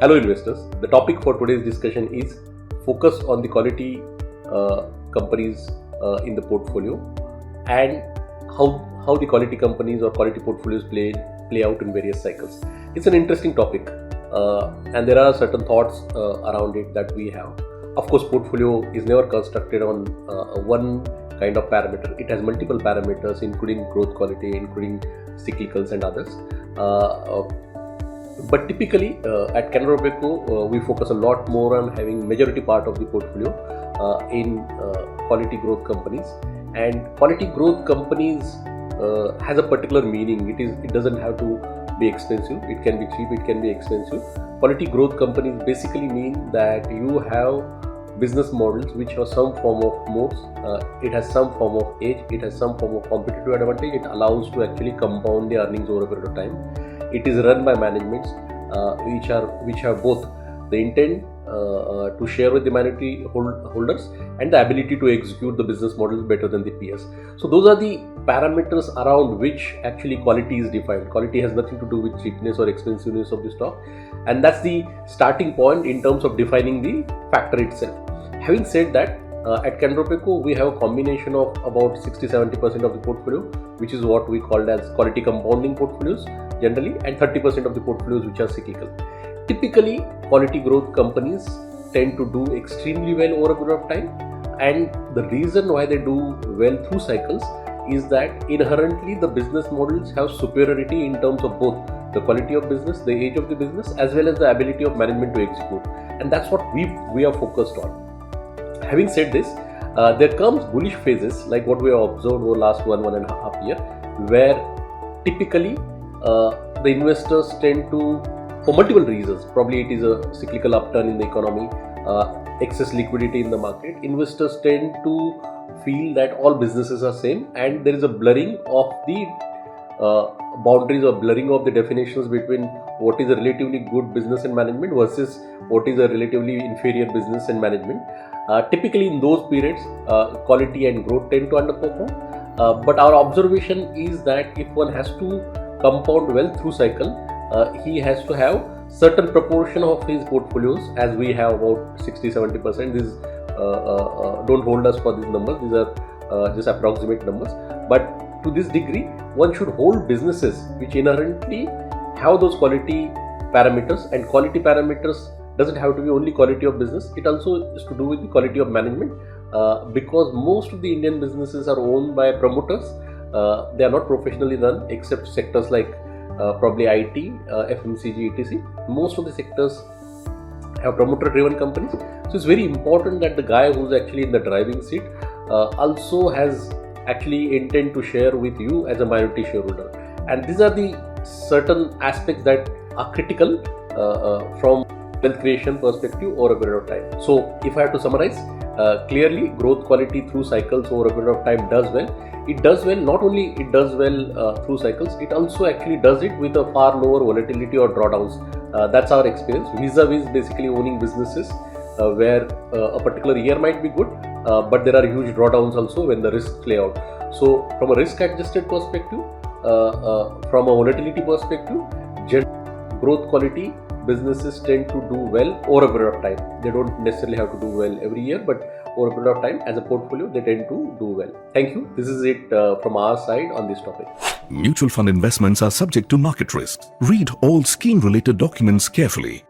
Hello investors, the topic for today's discussion is focus on the quality companies in the portfolio and how the quality companies or quality portfolios play out in various cycles. It's an interesting topic and there are certain thoughts around it that we have. Of course, portfolio is never constructed on one kind of parameter. It has multiple parameters including growth, quality, including cyclicals and others. But typically at Canara Robeco, we focus a lot more on having majority part of the portfolio in quality growth companies. And quality growth companies has a particular meaning. It doesn't have to be expensive. It can be cheap. It can be expensive. Quality growth companies basically mean that you have business models which have some form of moats. It has some form of edge. It has some form of competitive advantage. It allows to actually compound the earnings over a period of time. It is run by managements which have both the intent to share with the minority holders and the ability to execute the business models better than the peers. So those are the parameters around which actually quality is defined. Quality has nothing to do with cheapness or expensiveness of the stock, and that's the starting point in terms of defining the factor itself. Having said that, at Canara Robeco, we have a combination of about 60-70% of the portfolio, which is what we called as quality compounding portfolios generally, and 30% of the portfolios which are cyclical. Typically, quality growth companies tend to do extremely well over a period of time, and the reason why they do well through cycles is that inherently the business models have superiority in terms of both the quality of business, the age of the business, as well as the ability of management to execute, and that's what we are focused on. Having said this, there comes bullish phases like what we have observed over the last one and a half year, where typically the investors tend to, for multiple reasons, probably it is a cyclical upturn in the economy, excess liquidity in the market, investors tend to feel that all businesses are same, and there is a blurring of the boundaries or blurring of the definitions between what is a relatively good business and management versus what is a relatively inferior business and management. Typically in those periods, quality and growth tend to underperform, but our observation is that if one has to compound well through cycle, he has to have certain proportion of his portfolios, as we have about 60-70%. These don't hold us for these numbers, these are just approximate numbers, but to this degree one should hold businesses which inherently have those quality parameters, and quality parameters doesn't have to be only quality of business, it also is to do with the quality of management, because most of the Indian businesses are owned by promoters. They are not professionally run except sectors like probably IT, FMCG, etc. Most of the sectors have promoter driven companies, so it's very important that the guy who's actually in the driving seat also has actually intent to share with you as a minority shareholder, and these are the certain aspects that are critical from wealth creation perspective over a period of time. So if I have to summarize, clearly growth quality through cycles over a period of time does well. It does well, not only it does well through cycles, it also actually does it with a far lower volatility or drawdowns. That's our experience vis-a-vis basically owning businesses where a particular year might be good, but there are huge drawdowns also when the risks play out. So from a risk adjusted perspective, from a volatility perspective, growth quality businesses tend to do well over a period of time. They don't necessarily have to do well every year, but over a period of time as a portfolio they tend to do well. Thank you. This is it from our side on this topic. Mutual fund investments are subject to market risks. Read all scheme related documents carefully.